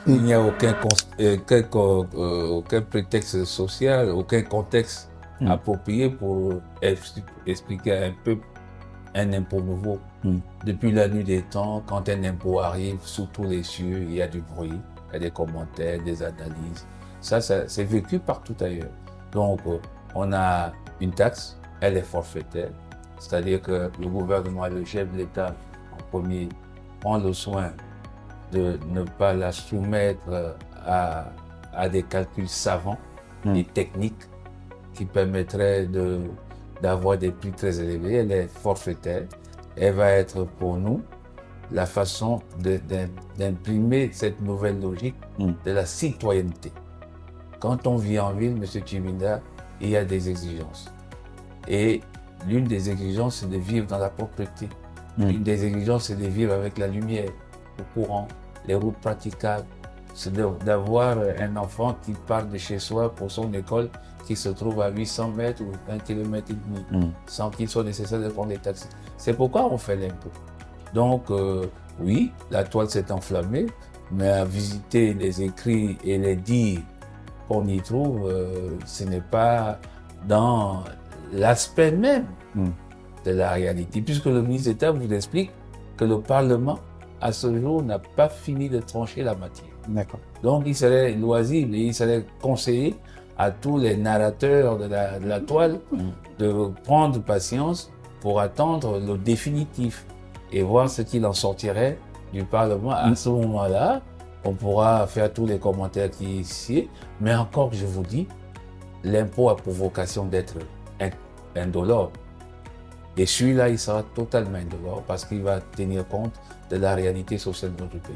il n'y a aucun prétexte social, aucun contexte Mm. approprié pour expliquer à un peuple un impôt nouveau. Mm. Depuis la nuit des temps, quand un impôt arrive sous tous les cieux, il y a du bruit, il y a des commentaires, des analyses. Ça c'est vécu partout ailleurs. Donc, on a une taxe, elle est forfaitaire, c'est-à-dire que le gouvernement, le chef de l'État, en premier, prend le soin de ne pas la soumettre à des calculs savants Mm. et techniques qui permettraient d'avoir des prix très élevés. Elle est forfaitaire. Elle va être pour nous la façon d'imprimer cette nouvelle logique Mm. de la citoyenneté. Quand on vit en ville, M. Chiminda, il y a des exigences. Et l'une des exigences, c'est de vivre dans la propreté. Mm. Une des exigences, c'est de vivre avec la lumière, le courant, les routes praticables. C'est d'avoir un enfant qui part de chez soi pour son école qui se trouve à 800 mètres ou 1,5 km Mm. sans qu'il soit nécessaire de prendre des taxis. C'est pourquoi on fait l'impôt. Donc, oui, la toile s'est enflammée, mais à visiter les écrits et les dires qu'on y trouve, ce n'est pas dans l'aspect même Mm. de la réalité, puisque le ministre d'État vous explique que le Parlement, à ce jour, n'a pas fini de trancher la matière. D'accord. Donc, il serait loisible et il serait conseillé à tous les narrateurs de la toile de prendre patience pour attendre le définitif et voir ce qu'il en sortirait du Parlement. À ce moment-là, on pourra faire tous les commentaires qui ici, mais encore, je vous dis, l'impôt a pour vocation d'être indolore. Et celui-là, il sera totalement indolore parce qu'il va tenir compte de la réalité sociale de notre pays.